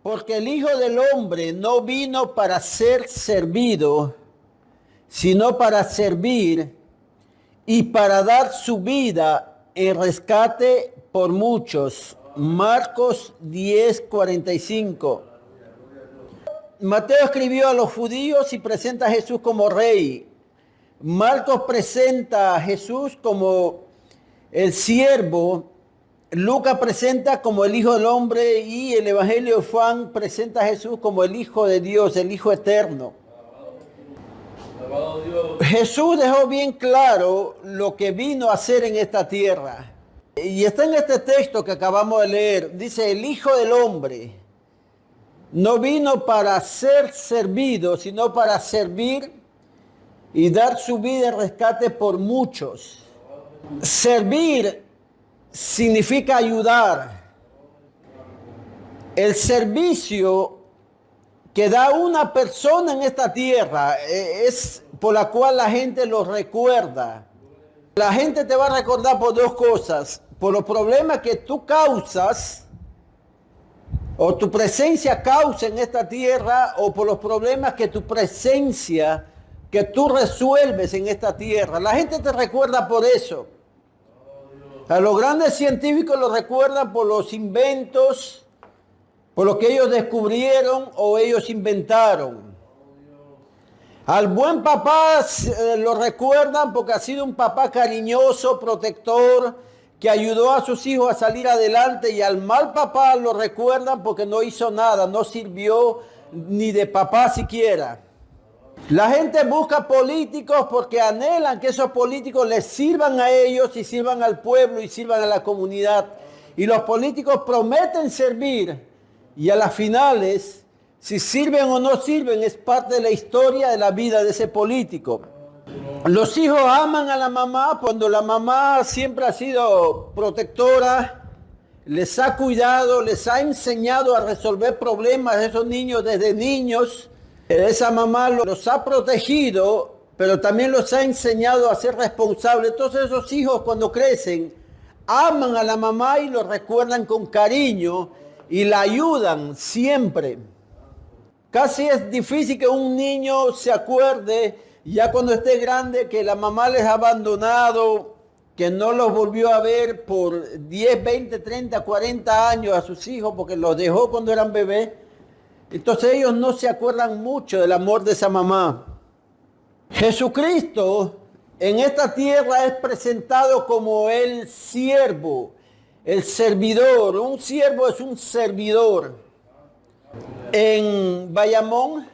Porque el Hijo del Hombre no vino para ser servido, sino para servir y para dar su vida en rescate por muchos. Marcos 10:45. Mateo escribió a los judíos y presenta a Jesús como rey. Marcos presenta a Jesús como el siervo. Lucas presenta como el Hijo del Hombre y el Evangelio de Juan presenta a Jesús como el Hijo de Dios, el Hijo eterno. Jesús dejó bien claro lo que vino a hacer en esta tierra. Y está en este texto que acabamos de leer. Dice, el Hijo del Hombre no vino para ser servido, sino para servir y dar su vida en rescate por muchos. Servir significa ayudar. El servicio que da una persona en esta tierra es por la cual la gente lo recuerda. La gente te va a recordar por dos cosas: por los problemas que tú causas o tu presencia causa en esta tierra, o por los problemas que tu presencia, que tú resuelves en esta tierra. La gente te recuerda por eso. A los grandes científicos los recuerdan por los inventos, por lo que ellos descubrieron o ellos inventaron. Al buen papá lo recuerdan porque ha sido un papá cariñoso, protector, que ayudó a sus hijos a salir adelante, y al mal papá lo recuerdan porque no hizo nada, no sirvió ni de papá siquiera. La gente busca políticos porque anhelan que esos políticos les sirvan a ellos y sirvan al pueblo y sirvan a la comunidad. Y los políticos prometen servir, y a las finales, si sirven o no sirven, es parte de la historia de la vida de ese político. Los hijos aman a la mamá cuando la mamá siempre ha sido protectora, les ha cuidado, les ha enseñado a resolver problemas de esos niños desde niños. Esa mamá los ha protegido, pero también los ha enseñado a ser responsables. Entonces esos hijos, cuando crecen, aman a la mamá y lo recuerdan con cariño y la ayudan siempre. Casi es difícil que un niño se acuerde ya cuando esté grande que la mamá les ha abandonado, que no los volvió a ver por 10, 20, 30, 40 años a sus hijos porque los dejó cuando eran bebés. Entonces ellos no se acuerdan mucho del amor de esa mamá. Jesucristo en esta tierra es presentado como el siervo, el servidor. Un siervo es un servidor. En Bayamón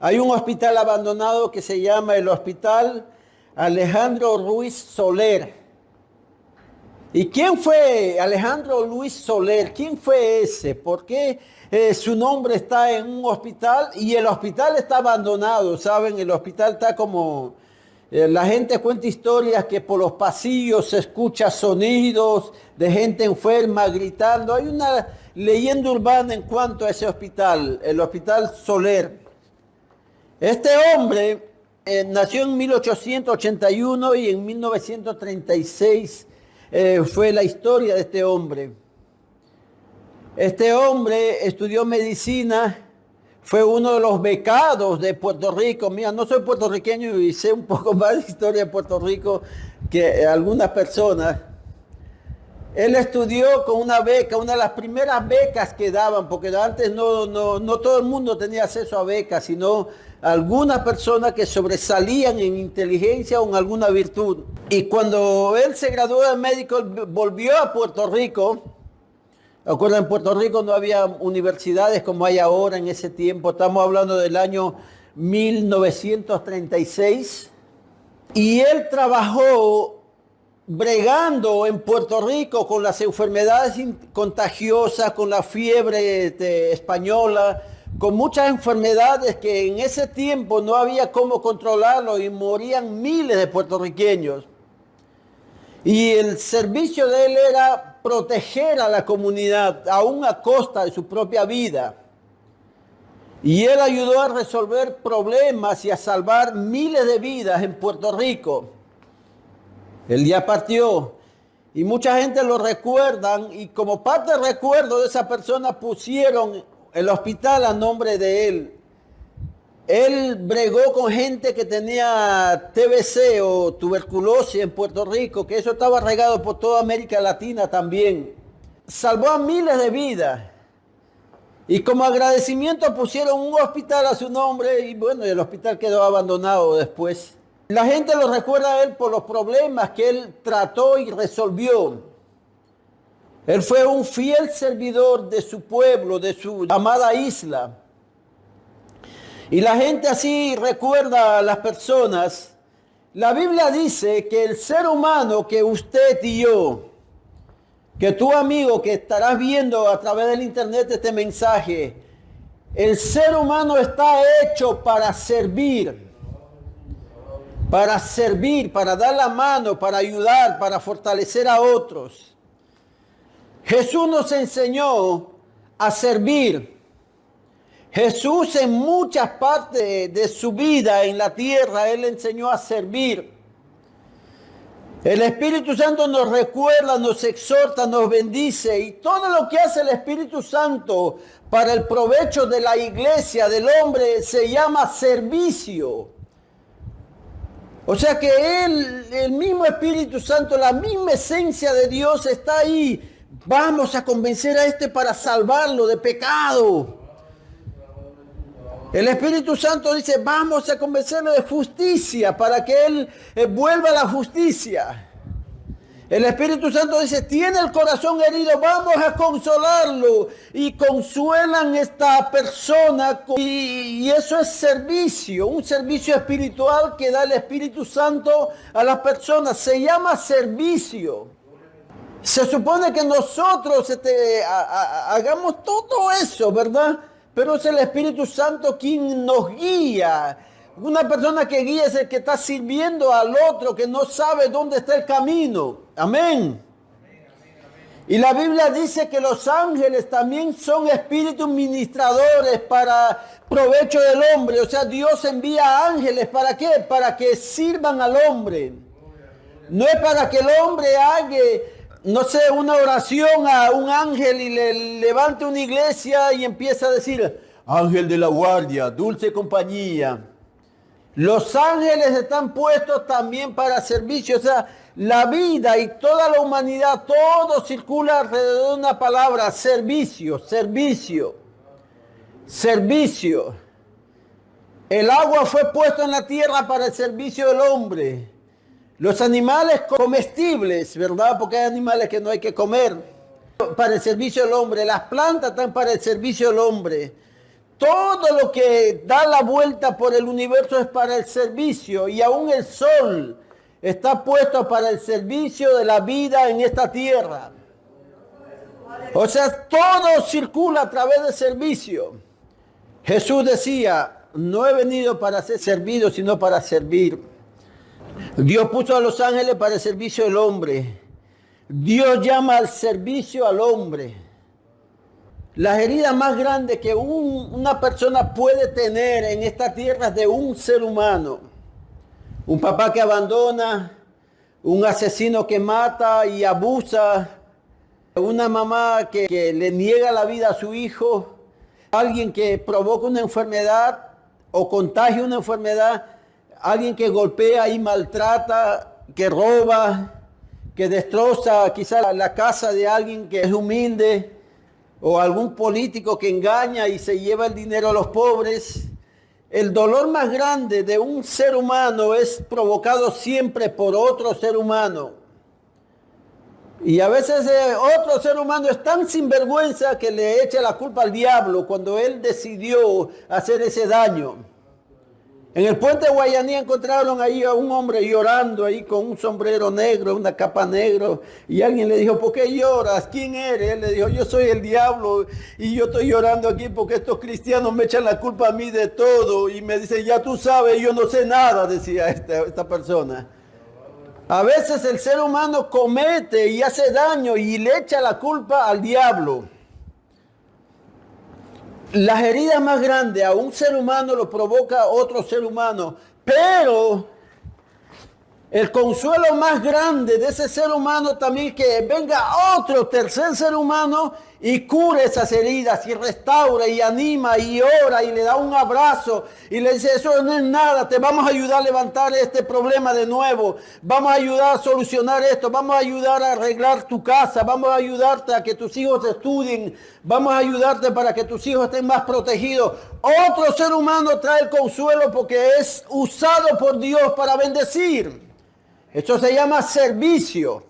hay un hospital abandonado que se llama el Hospital Alejandro Ruiz Soler. ¿Y quién fue Alejandro Luis Soler? ¿Quién fue ese? ¿Por qué su nombre está en un hospital y el hospital está abandonado? ¿Saben? El hospital está como... la gente cuenta historias que por los pasillos se escucha sonidos de gente enferma gritando. Hay una leyenda urbana en cuanto a ese hospital, el Hospital Soler. Este hombre nació en 1881 y en 1936 fue la historia de este hombre. Este hombre estudió medicina, fue uno de los becados de Puerto Rico. Mira, no soy puertorriqueño y sé un poco más de historia de Puerto Rico que algunas personas. Él estudió con una beca, una de las primeras becas que daban, porque antes no todo el mundo tenía acceso a becas, sino algunas personas que sobresalían en inteligencia o en alguna virtud. Y cuando él se graduó de médico, volvió a Puerto Rico. ¿Recuerdan? En Puerto Rico no había universidades como hay ahora en ese tiempo. Estamos hablando del año 1936. Y él trabajó bregando en Puerto Rico con las enfermedades contagiosas, con la fiebre española, con muchas enfermedades que en ese tiempo no había cómo controlarlo y morían miles de puertorriqueños. Y el servicio de él era proteger a la comunidad, aún a costa de su propia vida. Y él ayudó a resolver problemas y a salvar miles de vidas en Puerto Rico. Él ya partió y mucha gente lo recuerdan, y como parte del recuerdo de esa persona pusieron el hospital a nombre de él. Él bregó con gente que tenía TBC o tuberculosis en Puerto Rico, que eso estaba regado por toda América Latina también. Salvó a miles de vidas. Y como agradecimiento pusieron un hospital a su nombre y bueno, el hospital quedó abandonado después. La gente lo recuerda a él por los problemas que él trató y resolvió. Él fue un fiel servidor de su pueblo, de su amada isla. Y la gente así recuerda a las personas. La Biblia dice que el ser humano, que usted y yo, que tu amigo que estarás viendo a través del internet este mensaje, el ser humano está hecho para servir, para dar la mano, para ayudar, para fortalecer a otros. Jesús nos enseñó a servir. Jesús en muchas partes de su vida en la tierra, Él enseñó a servir. El Espíritu Santo nos recuerda, nos exhorta, nos bendice y todo lo que hace el Espíritu Santo para el provecho de la iglesia, del hombre, se llama servicio. O sea que el mismo Espíritu Santo, la misma esencia de Dios está ahí. Vamos a convencer a este para salvarlo de pecado. El Espíritu Santo dice, vamos a convencerlo de justicia para que él vuelva a la justicia. El Espíritu Santo dice, tiene el corazón herido, vamos a consolarlo. Y consuelan esta persona. Y eso es servicio, un servicio espiritual que da el Espíritu Santo a las personas. Se llama servicio. Se supone que nosotros hagamos todo eso, ¿verdad? Pero es el Espíritu Santo quien nos guía. Una persona que guía es el que está sirviendo al otro, que no sabe dónde está el camino. Amén. Y la Biblia dice que los ángeles también son espíritus ministradores para provecho del hombre. O sea, Dios envía ángeles. ¿Para qué? Para que sirvan al hombre. No es para que el hombre haga, no sé, una oración a un ángel y le levante una iglesia y empieza a decir, ángel de la guardia, dulce compañía. Los ángeles están puestos también para servicio. O sea, la vida y toda la humanidad, todo circula alrededor de una palabra, servicio, servicio, servicio. El agua fue puesta en la tierra para el servicio del hombre. Los animales comestibles, ¿verdad? Porque hay animales que no hay que comer. Para el servicio del hombre. Las plantas están para el servicio del hombre. Todo lo que da la vuelta por el universo es para el servicio. Y aún el sol está puesto para el servicio de la vida en esta tierra. O sea, todo circula a través del servicio. Jesús decía, no he venido para ser servido, sino para servir. Dios puso a los ángeles para el servicio del hombre. Dios llama al servicio al hombre. Las heridas más grandes que una persona puede tener en esta tierra es de un ser humano. Un papá que abandona, un asesino que mata y abusa, una mamá que le niega la vida a su hijo, alguien que provoca una enfermedad o contagia una enfermedad, alguien que golpea y maltrata, que roba, que destroza quizás la casa de alguien que es humilde, o algún político que engaña y se lleva el dinero a los pobres. El dolor más grande de un ser humano es provocado siempre por otro ser humano. Y a veces otro ser humano es tan sinvergüenza que le echa la culpa al diablo cuando él decidió hacer ese daño. En el puente de Guayaní encontraron ahí a un hombre llorando ahí con un sombrero negro, una capa negra. Y alguien le dijo, ¿por qué lloras? ¿Quién eres? Él le dijo, yo soy el diablo y yo estoy llorando aquí porque estos cristianos me echan la culpa a mí de todo. Y me dice, ya tú sabes, yo no sé nada, decía esta persona. A veces el ser humano comete y hace daño y le echa la culpa al diablo. Las heridas más grandes a un ser humano lo provoca otro ser humano, pero el consuelo más grande de ese ser humano también es que venga otro tercer ser humano y cura esas heridas y restaura y anima y ora y le da un abrazo y le dice, eso no es nada, te vamos a ayudar a levantar este problema de nuevo, vamos a ayudar a solucionar esto, vamos a ayudar a arreglar tu casa, vamos a ayudarte a que tus hijos estudien, vamos a ayudarte para que tus hijos estén más protegidos. Otro ser humano trae el consuelo porque es usado por Dios para bendecir. Esto se llama servicio.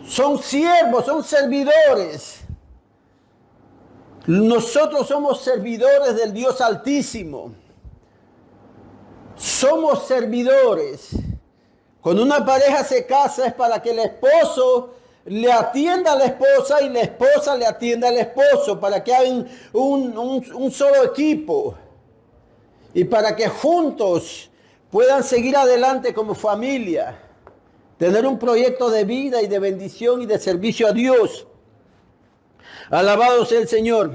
Son siervos, son servidores. Nosotros somos servidores del Dios Altísimo. Somos servidores. Cuando una pareja se casa es para que el esposo le atienda a la esposa y la esposa le atienda al esposo, para que hagan un solo equipo y para que juntos puedan seguir adelante como familia. Tener un proyecto de vida y de bendición y de servicio a Dios. Alabado sea el Señor.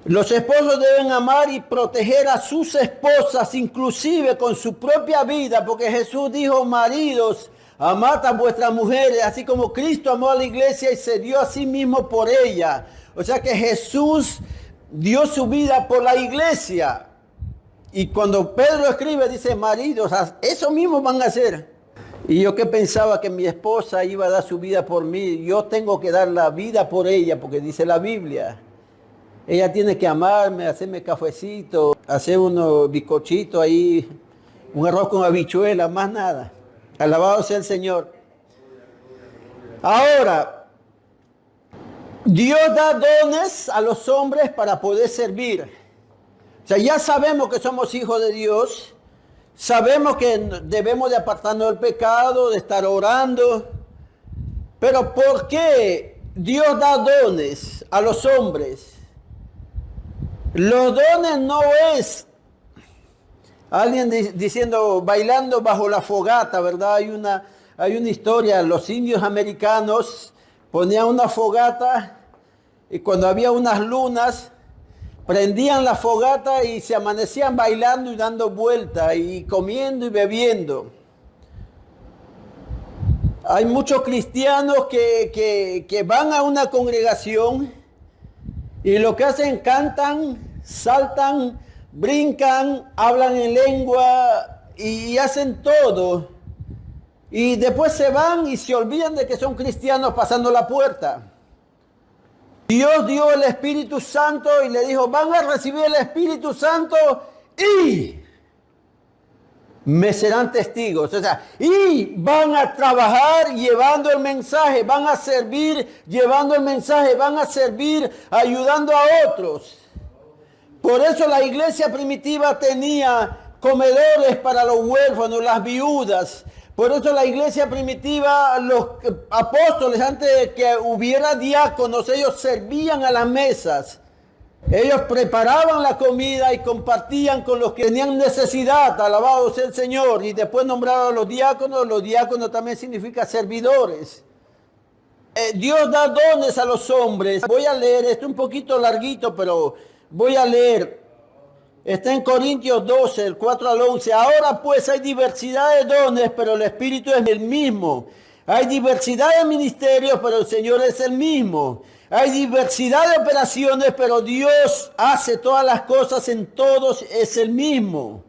Los esposos deben amar y proteger a sus esposas, inclusive con su propia vida, porque Jesús dijo, maridos, amad a vuestras mujeres, así como Cristo amó a la iglesia y se dio a sí mismo por ella. O sea que Jesús dio su vida por la iglesia. Y cuando Pedro escribe, dice, maridos, eso mismo van a hacer. Y yo que pensaba que mi esposa iba a dar su vida por mí, yo tengo que dar la vida por ella, porque dice la Biblia. Ella tiene que amarme, hacerme cafecito, hacer unos bizcochitos ahí, un arroz con habichuela, más nada. Alabado sea el Señor. Ahora, Dios da dones a los hombres para poder servir. O sea, ya sabemos que somos hijos de Dios. Sabemos que debemos de apartarnos del pecado, de estar orando. Pero ¿por qué Dios da dones a los hombres? Los dones no es alguien diciendo, bailando bajo la fogata, ¿verdad? Hay una historia, los indios americanos ponían una fogata y cuando había unas lunas, prendían la fogata y se amanecían bailando y dando vueltas y comiendo y bebiendo. Hay muchos cristianos que van a una congregación y lo que hacen, cantan, saltan, brincan, hablan en lengua y hacen todo. Y después se van y se olvidan de que son cristianos pasando la puerta. Dios dio el Espíritu Santo y le dijo, van a recibir el Espíritu Santo y me serán testigos. O sea, y van a trabajar llevando el mensaje, van a servir llevando el mensaje, van a servir ayudando a otros. Por eso la iglesia primitiva tenía comedores para los huérfanos, las viudas. Por eso la iglesia primitiva, los apóstoles, antes de que hubiera diáconos, ellos servían a las mesas. Ellos preparaban la comida y compartían con los que tenían necesidad, alabado sea el Señor. Y después nombraron a los diáconos también significa servidores. Dios da dones a los hombres. Voy a leer, esto un poquito larguito, pero voy a leer. Está en Corintios 12, el 4 al 11. Ahora pues hay diversidad de dones, pero el Espíritu es el mismo. Hay diversidad de ministerios, pero el Señor es el mismo. Hay diversidad de operaciones, pero Dios hace todas las cosas en todos, es el mismo.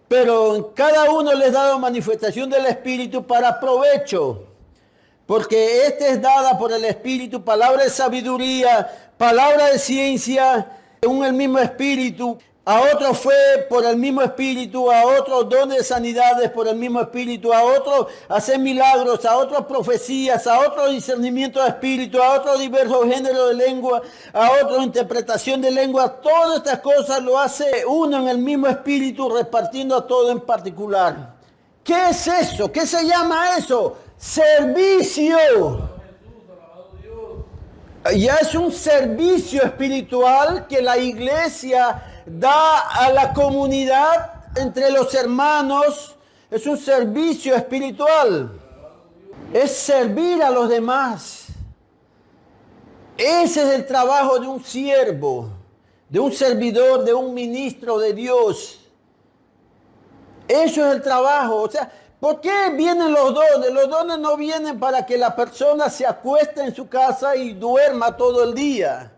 Pero en cada uno les ha dado manifestación del Espíritu para provecho. Porque esta es dada por el Espíritu, palabra de sabiduría, palabra de ciencia, según el mismo Espíritu. A otros fue por el mismo Espíritu, a otros dones de sanidades por el mismo Espíritu, a otros hacer milagros, a otros profecías, a otros discernimiento de Espíritu, a otros diversos géneros de lengua, a otros interpretación de lengua. Todas estas cosas lo hace uno en el mismo Espíritu, repartiendo a todo en particular. ¿Qué es eso? ¿Qué se llama eso? Servicio. Ya es un servicio espiritual que la iglesia da a la comunidad entre los hermanos. Es un servicio espiritual. Es servir a los demás. Ese es el trabajo de un siervo, de un servidor, de un ministro de Dios. Eso es el trabajo. O sea, ¿Por qué vienen los dones? Los dones no vienen para que la persona se acueste en su casa y duerma todo el día.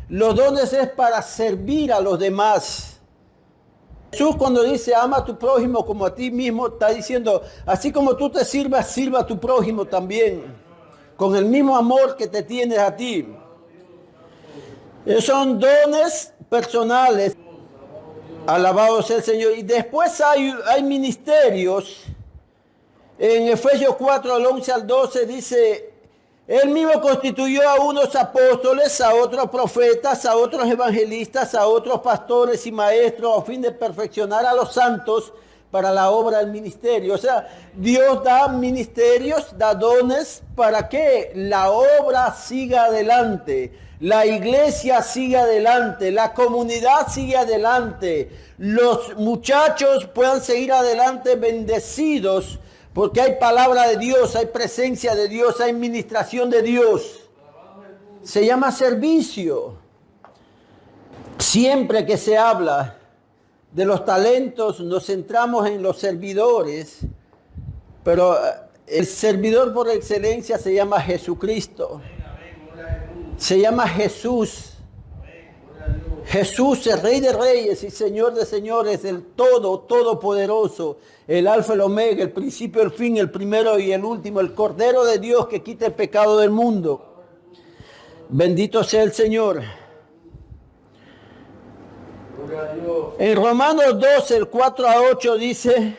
Los dones es para servir a los demás. Jesús cuando dice ama a tu prójimo como a ti mismo, está diciendo, así como tú te sirvas, sirva a tu prójimo también, con el mismo amor que te tienes a ti. Son dones personales. Alabado sea el Señor. Y después hay ministerios. En Efesios 4, al 11 al 12 dice, Él mismo constituyó a unos apóstoles, a otros profetas, a otros evangelistas, a otros pastores y maestros, a fin de perfeccionar a los santos para la obra del ministerio. O sea, Dios da ministerios, da dones para que la obra siga adelante, la iglesia siga adelante, la comunidad siga adelante, los muchachos puedan seguir adelante bendecidos, porque hay palabra de Dios, hay presencia de Dios, hay ministración de Dios. Se llama servicio. Siempre que se habla de los talentos, nos centramos en los servidores, pero el servidor por excelencia se llama Jesucristo. Se llama Jesús. Jesús, el Rey de Reyes y Señor de Señores, el Todopoderoso, el Alfa y el Omega, el principio y el fin, el primero y el último, el Cordero de Dios que quita el pecado del mundo. Bendito sea el Señor. En Romanos 12, el 4 a 8 dice,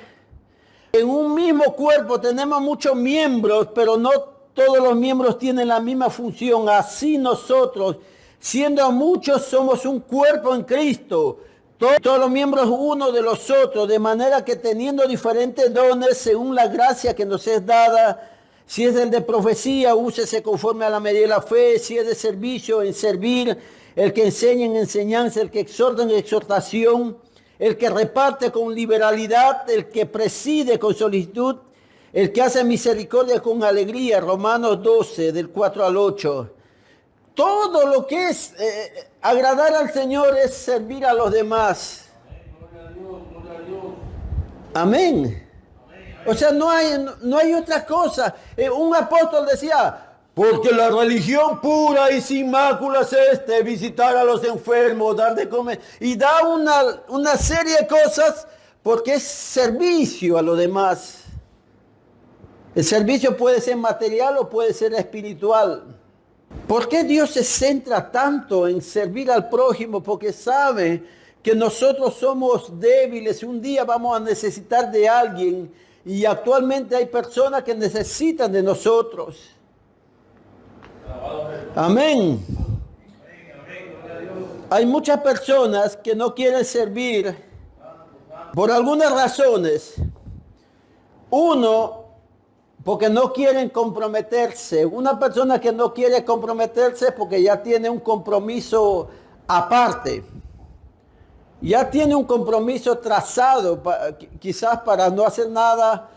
en un mismo cuerpo tenemos muchos miembros, pero no todos los miembros tienen la misma función. Así nosotros, siendo muchos, somos un cuerpo en Cristo, todos los miembros uno de los otros, de manera que teniendo diferentes dones según la gracia que nos es dada, si es el de profecía, úsese conforme a la medida de la fe, si es de servicio, en servir, el que enseña en enseñanza, el que exhorta en exhortación, el que reparte con liberalidad, el que preside con solicitud, el que hace misericordia con alegría. Romanos 12, del 4 al 8. Todo lo que es agradar al Señor es servir a los demás. Amén. O sea, no hay otra cosa. Un apóstol decía, porque la religión pura y sin máculas es visitar a los enfermos, dar de comer. Y da una serie de cosas porque es servicio a los demás. El servicio puede ser material o puede ser espiritual. ¿Por qué Dios se centra tanto en servir al prójimo? Porque sabe que nosotros somos débiles. Un día vamos a necesitar de alguien y actualmente hay personas que necesitan de nosotros. Amén. Hay muchas personas que no quieren servir por algunas razones. Uno, porque no quieren comprometerse. Una persona que no quiere comprometerse porque ya tiene un compromiso aparte. Ya tiene un compromiso trazado, quizás para no hacer nada,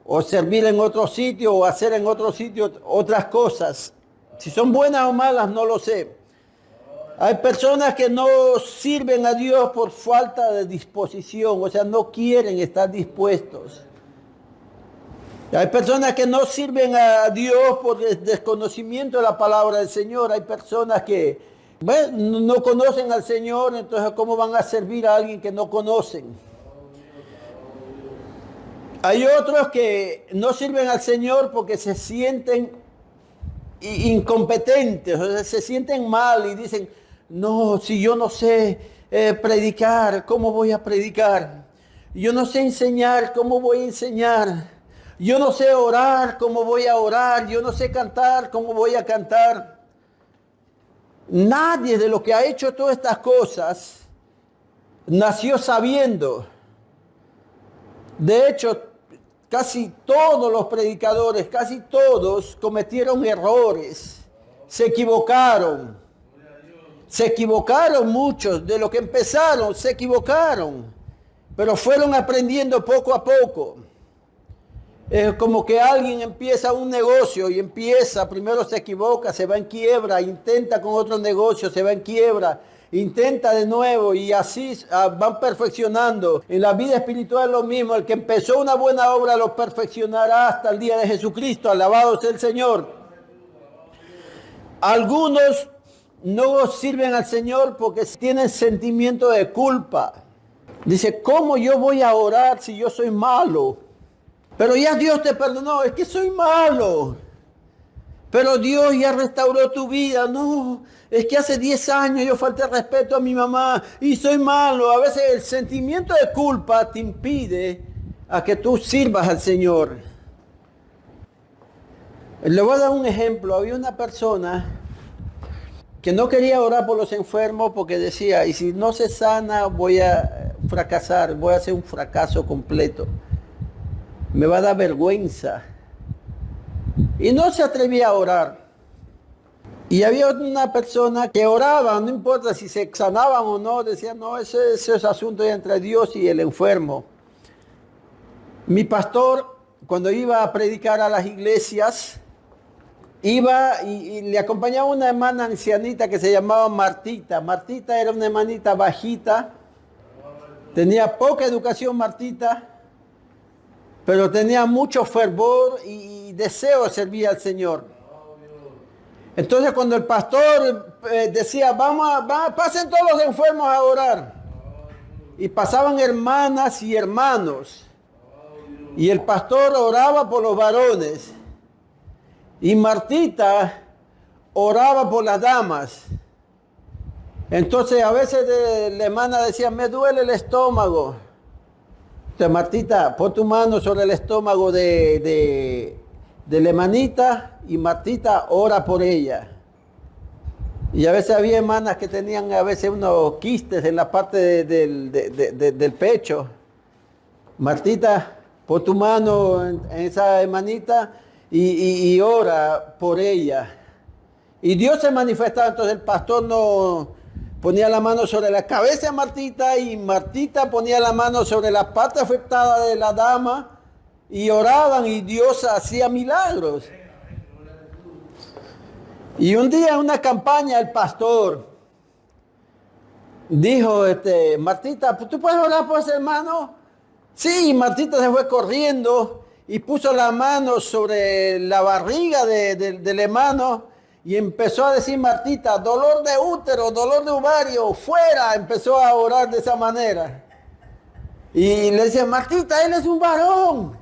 o servir en otro sitio, o hacer en otro sitio otras cosas. Si son buenas o malas, no lo sé. Hay personas que no sirven a Dios por falta de disposición, o sea, no quieren estar dispuestos. Hay personas que no sirven a Dios por el desconocimiento de la palabra del Señor. Hay personas que no conocen al Señor, entonces ¿cómo van a servir a alguien que no conocen? Hay otros que no sirven al Señor porque se sienten incompetentes, o sea, se sienten mal y dicen, no, si yo no sé predicar, ¿cómo voy a predicar? Yo no sé enseñar, ¿cómo voy a enseñar? Yo no sé orar, ¿cómo voy a orar? Yo no sé cantar, ¿cómo voy a cantar? Nadie de los que ha hecho todas estas cosas nació sabiendo. De hecho, casi todos los predicadores, casi todos cometieron errores, se equivocaron. Se equivocaron muchos, de los que empezaron, se equivocaron, pero fueron aprendiendo poco a poco. Es como que alguien empieza un negocio y primero se equivoca, se va en quiebra, intenta con otro negocio, se va en quiebra, intenta de nuevo y así van perfeccionando. En la vida espiritual es lo mismo. El que empezó una buena obra lo perfeccionará hasta el día de Jesucristo. Alabado sea el Señor. Algunos no sirven al Señor porque tienen sentimiento de culpa. Dice, ¿cómo yo voy a orar si yo soy malo? Pero ya Dios te perdonó, es que soy malo. Pero Dios ya restauró tu vida. No, es que hace 10 años yo falté respeto a mi mamá y soy malo. A veces el sentimiento de culpa te impide a que tú sirvas al Señor. Le voy a dar un ejemplo. Había una persona que no quería orar por los enfermos porque decía, y si no se sana voy a fracasar, voy a hacer un fracaso completo. Me va a dar vergüenza. Y no se atrevía a orar. Y había una persona que oraba, no importa si se sanaban o no, decía, no, ese es asunto entre Dios y el enfermo. Mi pastor, cuando iba a predicar a las iglesias, iba y le acompañaba una hermana ancianita que se llamaba Martita. Martita era una hermanita bajita, tenía poca educación Martita, pero tenía mucho fervor y deseo de servir al Señor. Entonces cuando el pastor decía, pasen todos los enfermos a orar. Y pasaban hermanas y hermanos. Y el pastor oraba por los varones. Y Martita oraba por las damas. Entonces a veces la hermana decía, me duele el estómago. Entonces Martita, pon tu mano sobre el estómago de la hermanita y Martita ora por ella. Y a veces había hermanas que tenían a veces unos quistes en la parte del pecho. Martita, pon tu mano en esa hermanita y ora por ella. Y Dios se manifestaba, entonces el pastor no ponía la mano sobre la cabeza de Martita y Martita ponía la mano sobre la parte afectada de la dama y oraban y Dios hacía milagros. Y un día en una campaña el pastor dijo, Martita, ¿tú puedes orar por ese hermano? Sí, Martita se fue corriendo y puso la mano sobre la barriga del hermano y empezó a decir Martita, dolor de útero, dolor de ovario, fuera, empezó a orar de esa manera. Y le decía, Martita, él es un varón.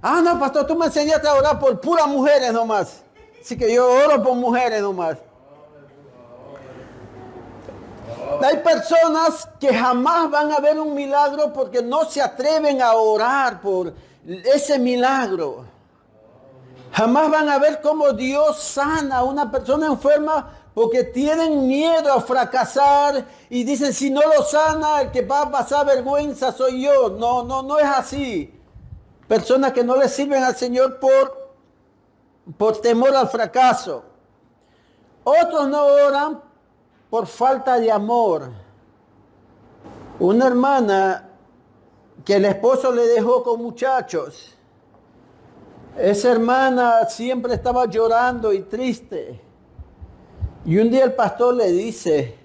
Ah, no, pastor, tú me enseñaste a orar por puras mujeres nomás. Así que yo oro por mujeres nomás. Hay personas que jamás van a ver un milagro porque no se atreven a orar por ese milagro. Jamás van a ver cómo Dios sana a una persona enferma porque tienen miedo a fracasar y dicen, si no lo sana, el que va a pasar vergüenza soy yo. No es así. Personas que no le sirven al Señor por temor al fracaso. Otros no oran por falta de amor. Una hermana que el esposo le dejó con muchachos. Esa hermana siempre estaba llorando y triste. Y un día el pastor le dice,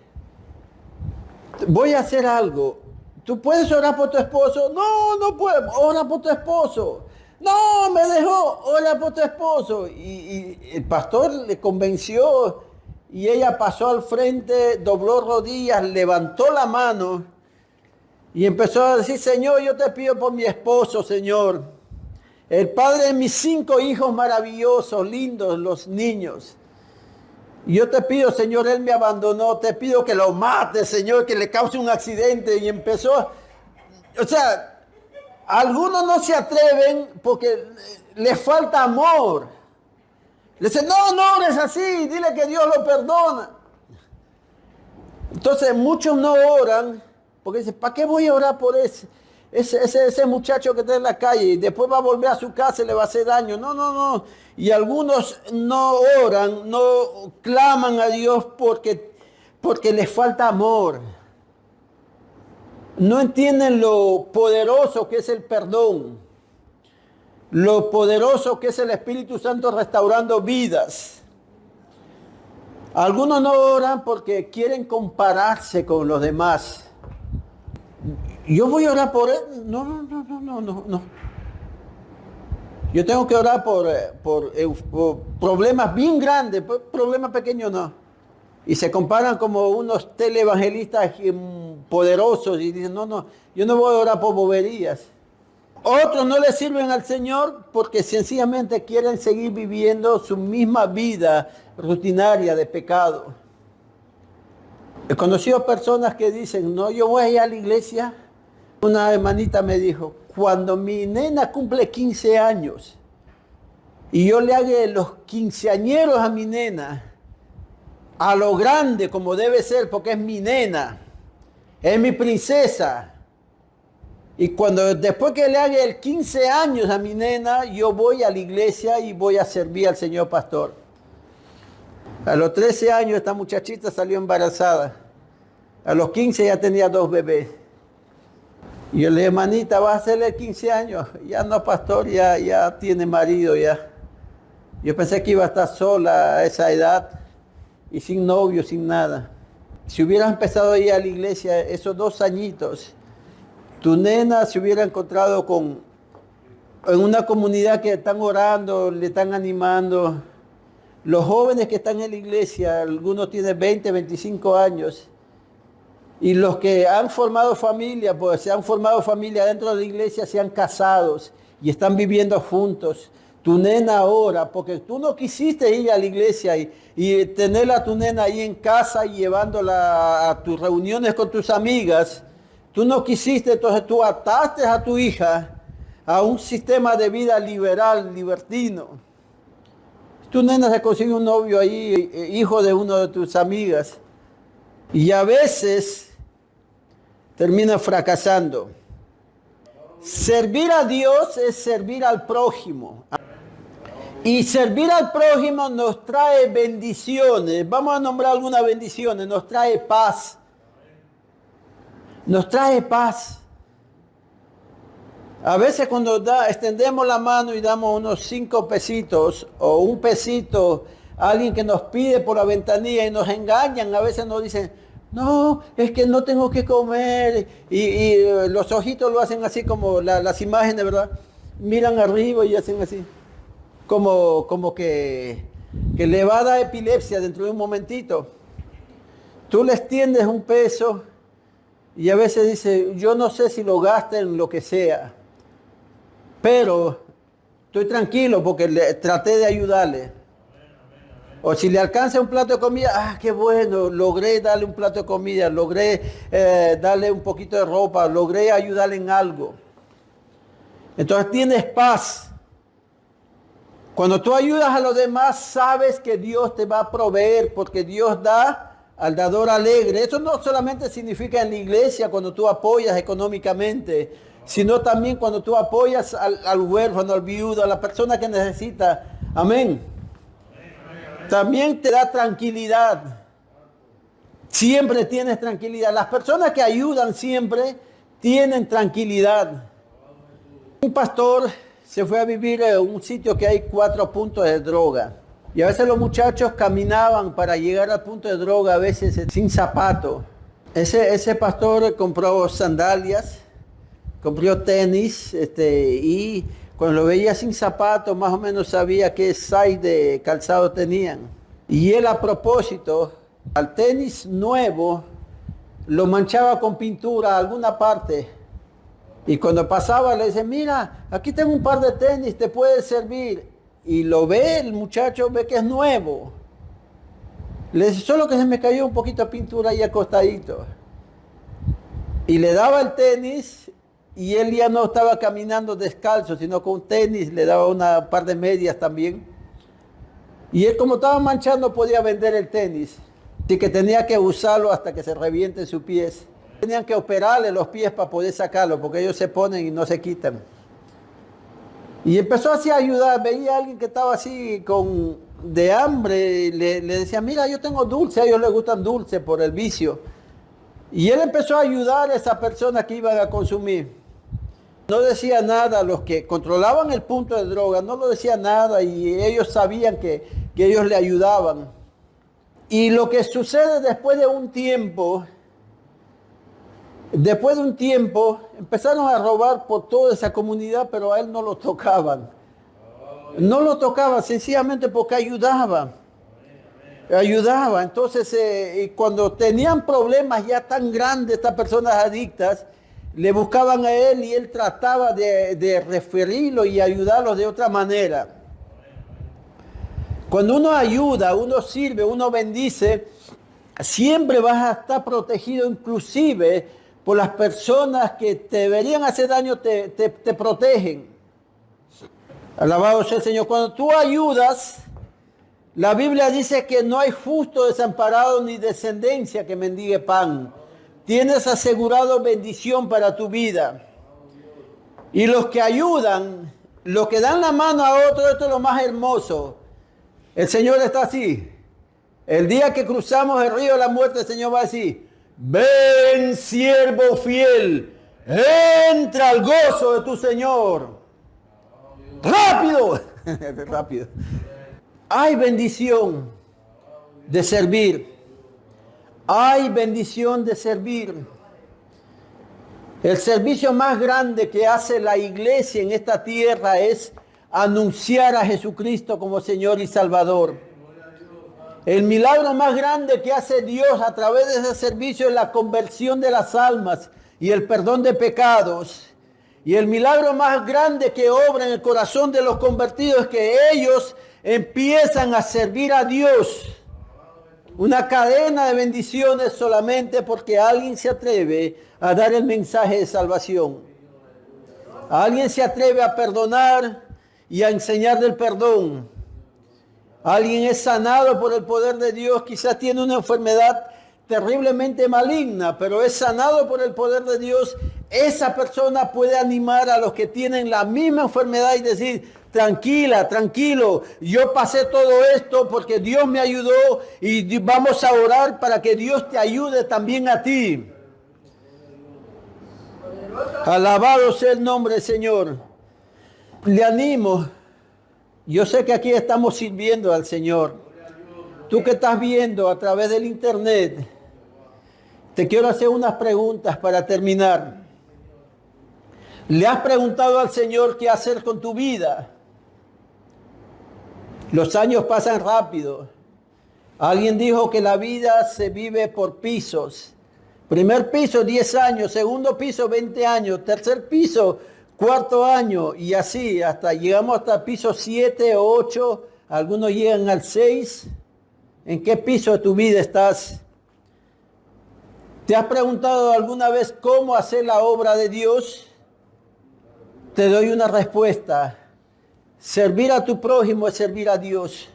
voy a hacer algo. ¿Tú puedes orar por tu esposo? No puedo. Ora por tu esposo. No, me dejó. Ora por tu esposo. Y el pastor le convenció y ella pasó al frente, dobló rodillas, levantó la mano y empezó a decir, Señor, yo te pido por mi esposo, Señor. El padre de mis 5 hijos maravillosos, lindos, los niños. Y yo te pido, Señor, él me abandonó, te pido que lo mate, Señor, que le cause un accidente. Y empezó, o sea, algunos no se atreven porque les falta amor. Le dicen, no es así, dile que Dios lo perdona. Entonces muchos no oran porque dicen, ¿para qué voy a orar por ese muchacho que está en la calle y después va a volver a su casa y le va a hacer daño? No. Y algunos no oran, no claman a Dios porque les falta amor. No entienden lo poderoso que es el perdón. Lo poderoso que es el Espíritu Santo restaurando vidas. Algunos no oran porque quieren compararse con los demás. Yo voy a orar por él. No, no, no, no, no, no, no. Yo tengo que orar por problemas bien grandes, por problemas pequeños no. Y se comparan como unos televangelistas poderosos y dicen, no, no, yo no voy a orar por boberías. Otros no le sirven al Señor porque sencillamente quieren seguir viviendo su misma vida rutinaria de pecado. He conocido personas que dicen, no, yo voy a ir a la iglesia. Una hermanita me dijo, cuando mi nena cumple 15 años y yo le haga los quinceañeros a mi nena, a lo grande como debe ser, porque es mi nena, es mi princesa. Y después que le haga el 15 años a mi nena, yo voy a la iglesia y voy a servir al señor pastor. A los 13 años esta muchachita salió embarazada. A los 15 ya tenía 2 bebés. Y yo le dije, hermanita, ¿vas a hacerle 15 años? Ya no, pastor, ya tiene marido ya. Yo pensé que iba a estar sola a esa edad y sin novio, sin nada. Si hubieras empezado a ir a la iglesia esos 2 añitos, tu nena se hubiera encontrado en una comunidad que están orando, le están animando. Los jóvenes que están en la iglesia, algunos tienen 20, 25 años. Y los que han formado familia, pues se han formado familia dentro de la iglesia, se han casado y están viviendo juntos. Tu nena ahora, porque tú no quisiste ir a la iglesia y tener a tu nena ahí en casa y llevándola a tus reuniones con tus amigas. Tú no quisiste, entonces tú ataste a tu hija a un sistema de vida liberal, libertino. Tu nena se consigue un novio ahí, hijo de una de tus amigas. Y a veces termina fracasando. Servir a Dios es servir al prójimo. Y servir al prójimo nos trae bendiciones. Vamos a nombrar algunas bendiciones. Nos trae paz. Nos trae paz. A veces cuando extendemos la mano y damos unos 5 pesitos o un pesito a alguien que nos pide por la ventanilla y nos engañan, a veces nos dicen, no, es que no tengo que comer. Y los ojitos lo hacen así como las imágenes, ¿verdad? Miran arriba y hacen así. Como que le va a dar epilepsia dentro de un momentito. Tú les tiendes un peso y a veces dice, yo no sé si lo gasten en lo que sea, pero estoy tranquilo porque traté de ayudarle. O si le alcanza un plato de comida, qué bueno, logré darle un plato de comida, logré darle un poquito de ropa, logré ayudarle en algo. Entonces tienes paz. Cuando tú ayudas a los demás, sabes que Dios te va a proveer, porque Dios da al dador alegre. Eso no solamente significa en la iglesia cuando tú apoyas económicamente, sino también cuando tú apoyas al huérfano, al viudo, a la persona que necesita. Amén. También te da tranquilidad. Siempre tienes tranquilidad. Las personas que ayudan siempre tienen tranquilidad. Un pastor se fue a vivir en un sitio que hay 4 puntos de droga. Y a veces los muchachos caminaban para llegar al punto de droga, a veces sin zapato. Ese pastor compró sandalias, compró tenis, y cuando lo veía sin zapatos, más o menos sabía qué size de calzado tenían. Y él a propósito, al tenis nuevo, lo manchaba con pintura a alguna parte. Y cuando pasaba le dice, mira, aquí tengo un par de tenis, te puede servir. Y lo ve, el muchacho ve que es nuevo. Le dice, solo que se me cayó un poquito de pintura ahí acostadito. Y le daba el tenis y él ya no estaba caminando descalzo, sino con tenis, le daba una par de medias también. Y él como estaba manchando podía vender el tenis. Así que tenía que usarlo hasta que se revienten sus pies. Tenían que operarle los pies para poder sacarlo, porque ellos se ponen y no se quitan. Y empezó así a ayudar. Veía a alguien que estaba así de hambre, le decía, mira, yo tengo dulce, a ellos les gustan dulce por el vicio. Y él empezó a ayudar a esa persona que iban a consumir. No decía nada, los que controlaban el punto de droga, no lo decía nada y ellos sabían que ellos le ayudaban. Y lo que sucede después de un tiempo, empezaron a robar por toda esa comunidad, pero a él no lo tocaban. No lo tocaban sencillamente porque ayudaba. Entonces, cuando tenían problemas ya tan grandes, estas personas adictas, le buscaban a él y él trataba de referirlo y ayudarlos de otra manera. Cuando uno ayuda, uno sirve, uno bendice, siempre vas a estar protegido, inclusive por las personas que te deberían hacer daño, te protegen. Alabado sea el Señor. Cuando tú ayudas, la Biblia dice que no hay justo desamparado ni descendencia que mendigue pan. Tienes asegurado bendición para tu vida. Y los que ayudan, los que dan la mano a otro, esto es lo más hermoso. El Señor está así. El día que cruzamos el río de la muerte, el Señor va a decir, ven siervo fiel, entra al gozo de tu Señor. ¡Rápido! Rápido. Hay bendición de servir. Hay bendición de servir. El servicio más grande que hace la iglesia en esta tierra es anunciar a Jesucristo como Señor y Salvador. El milagro más grande que hace Dios a través de ese servicio es la conversión de las almas y el perdón de pecados. Y el milagro más grande que obra en el corazón de los convertidos es que ellos empiezan a servir a Dios. Una cadena de bendiciones solamente porque alguien se atreve a dar el mensaje de salvación. Alguien se atreve a perdonar y a enseñar del perdón. Alguien es sanado por el poder de Dios, quizás tiene una enfermedad terriblemente maligna, pero es sanado por el poder de Dios. Esa persona puede animar a los que tienen la misma enfermedad y decir, tranquila, tranquilo, yo pasé todo esto porque Dios me ayudó y vamos a orar para que Dios te ayude también a ti. Alabado sea el nombre del Señor. Le animo. Yo sé que aquí estamos sirviendo al Señor. Tú que estás viendo a través del internet, te quiero hacer unas preguntas para terminar. ¿Le has preguntado al Señor qué hacer con tu vida? Los años pasan rápido. Alguien dijo que la vida se vive por pisos. Primer piso, 10 años. Segundo piso, 20 años. Tercer piso, cuarto año. Y así, hasta llegamos hasta el piso 7 o 8. Algunos llegan al 6. ¿En qué piso de tu vida estás? ¿Te has preguntado alguna vez cómo hacer la obra de Dios? Te doy una respuesta. Servir a tu prójimo es servir a Dios.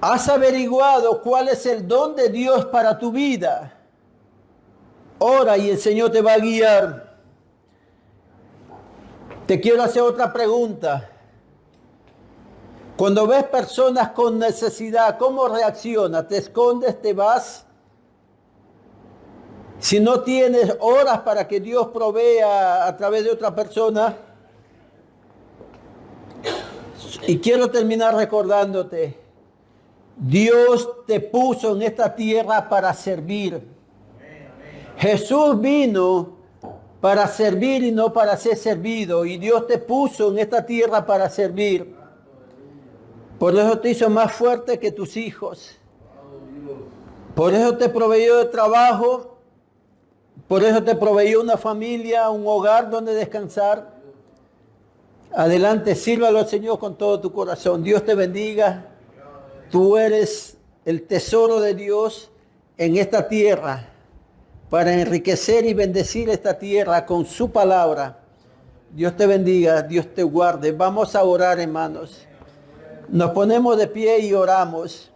¿Has averiguado cuál es el don de Dios para tu vida? Ora y el Señor te va a guiar. Te quiero hacer otra pregunta. Cuando ves personas con necesidad, ¿cómo reaccionas? ¿Te escondes, te vas? Si no tienes horas para que Dios provea a través de otra persona. Y quiero terminar recordándote, Dios te puso en esta tierra para servir. Jesús vino para servir y no para ser servido. Y Dios te puso en esta tierra para servir. Por eso te hizo más fuerte que tus hijos. Por eso te proveyó de trabajo. Por eso te proveyó una familia, un hogar donde descansar. Adelante, sírvalo al Señor con todo tu corazón. Dios te bendiga. Tú eres el tesoro de Dios en esta tierra para enriquecer y bendecir esta tierra con su palabra. Dios te bendiga, Dios te guarde. Vamos a orar, hermanos. Nos ponemos de pie y oramos.